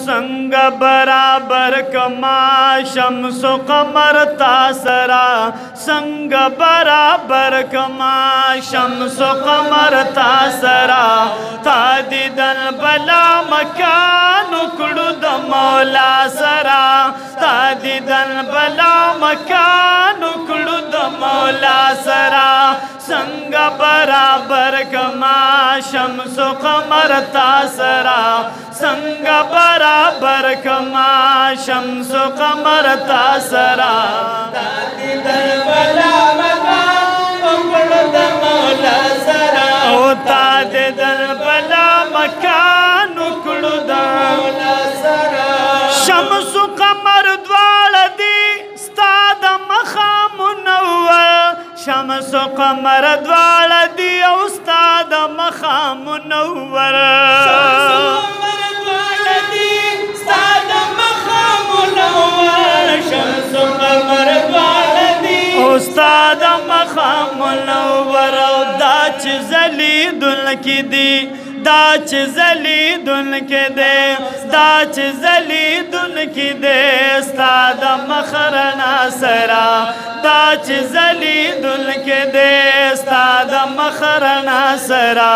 संग बराबर कमा शम्स कमर तासरा संग बराबर कमा शम्स कमर तासरा तादिदन बला मकान कुड़ु द मौला सरा तादिदन बला मकान कुड़ु द मौला सरा संग बराबर कमा शम्स कमर तासरा संग बराबर कमा शम्स कमर तासरा तादिदन बला मकान कुड़ु द मौला सरा ओ तादिदन बला मकान कुड़ु द मौला सरा शम्स कमर द्वाल दी स्ताद मखा मुनव्वर शम्स कमर द्वाल दी उस्ताद मखा मुनव्वर उस्ताद मखाम मुनव्वर दाच ज़लीदुल की दी दाच ज़लीदुल के दे दाच ज़लीदुल की दे उस्ताद मखरना सरा दाच ज़लीदुल के दे उस्ताद मखरना सरा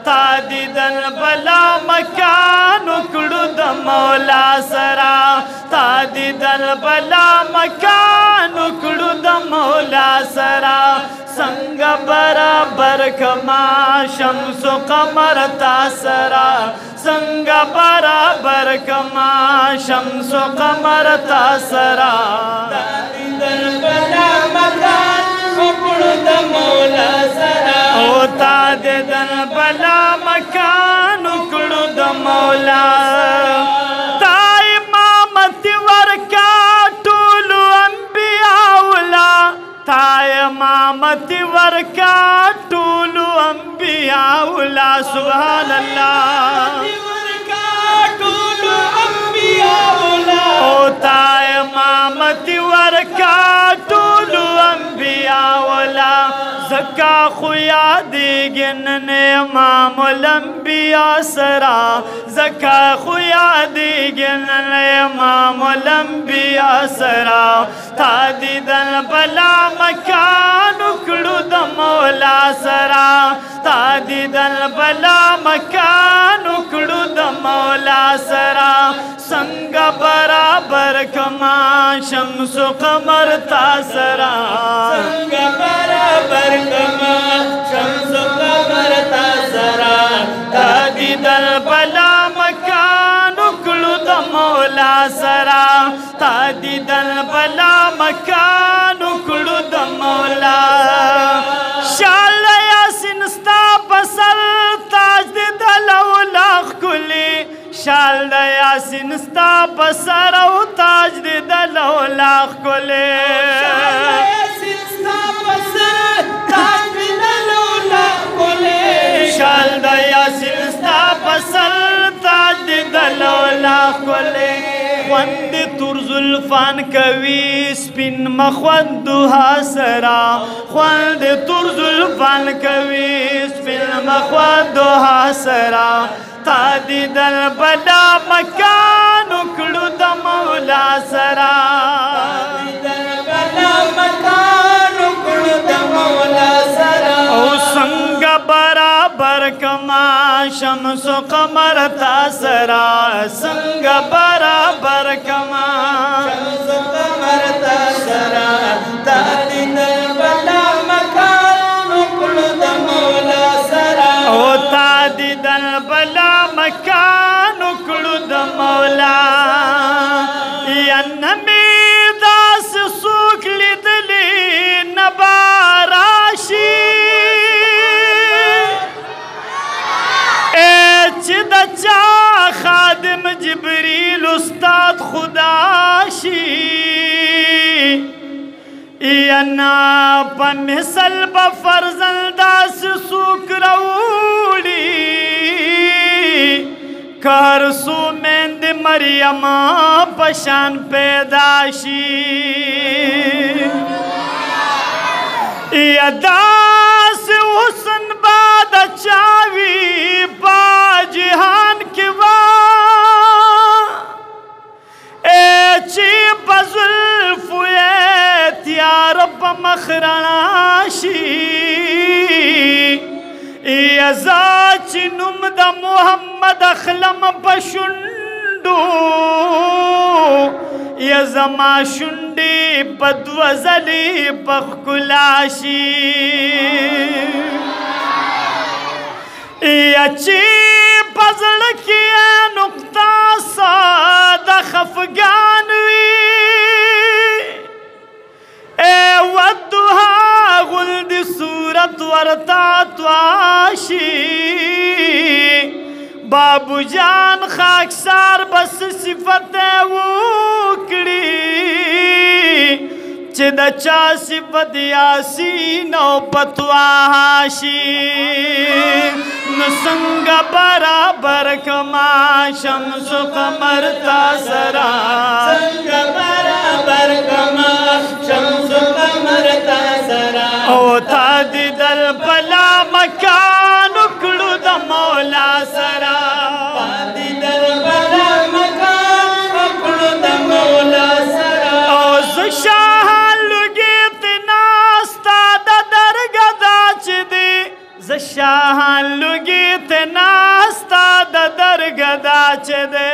तादिदन बला मकान कुड़ु द मौला सरा तादिदन बला मकान कुड़ु द मौला सरा संग बराबर कमा शम्स कमर तासरा संग बराबर कमा शम्स कमर तासरा तादिदन बला मकान कुड़ु द मौला सरा ओ तादिदन बला मकान कुड़ु द मौला ताई मामति वर्का टूलु अंबियाउला ताय मामति वर्का टूलु अंबियाउला सुभान अल्लाह ओ ताय मामति वर्का टूलु अंबियाउला ज़का खुया दिगन ने मामुल अंबिया सरा ज़का खुया दिगन ने मामुल अंबिया सरा तादिदन बला मकान कुड़ु द मौला सरा तादिदन बला मकान कुड़ु द मौला सरा संग बराबर कमा शम्स कमर तासरा संग बराबर कमा शम्स कमर तासरा तादिदन बला मकान कुड़ु द मौला सरा तादिदन बला मकान कुड़ु द मौला शाल यासिन स्ता पसर ताज दलौला खुली शाल यासिन स्ता पसर ताज दलौला खुली शाल यासिन स्ता पसर ताज दलौला खुली ख्वंद तुरजुल्फान कवी स्पिन मख्वंद हासरा ख्वंद तुरजुल्फान कवी स्पिन मख्वंद हासरा तादिदन बला मकान कुड़ु द मौला सरा तादिदन बला मकान कुड़ु द मौला सरा ओ संग बराबर कमा शम्स कमर तासरा संग बराबर कमा शम्स कमर तासरा तादिदन बला मकान कुड़ु द मौला सरा ओ तादिदन बला मकान कुड़ु द मौला यन्न में दास सुख लिदली नबाराशी चिद चा खादिम जिब्रील उस्ताद खुदाशी यना पमिसल बफरजन दास सुकरौली कर सुमेंद मरियम पशान पैदाशी यदास हुसन बाद चावी पा जहान के वा مخرناشی ازا چی نم دا محمد اخلم پشندو یزما شندی پدوزلی پخکلاشی یچی پزڑکی نقطہ سادا خفگانوی ودها غلد صورت ورتا تواشی بابو جان خاکسار بس صفت وکڑی چه دا چا صفت یاسین و پتواشی نسنگ برابر کما شمس قمر تا سرا سنگ برابر کما شمس قمر تا سرا او تا دی دل پلا مکان اکڑو دا مولا سرا تا دی دل پلا مکان اکڑو دا مولا سرا او زشاہ لگیت ناستا دا درگدا چی دی زشاہان لگیت ناستا دا درگدا چه دے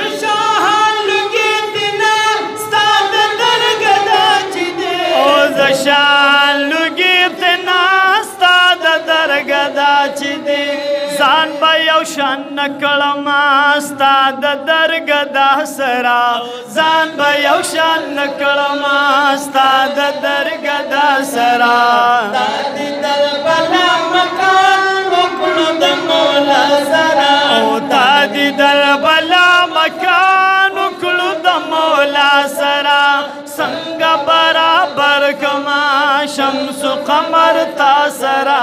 زشاہان لگیت ناستا دا درگدا چه دے او زشاہان لگیت ناستا دا درگدا چه دے زان با یوشان نکڑم آستا دا درگدا سرا زان با یوشان نکڑم آستا دا درگدا سرا دادی دل بلا مکان وکڑو دا مولا سرا او دادی دل بلا مکان وکڑو دا مولا سرا سنگ برابر کما شمس قمر تا سرا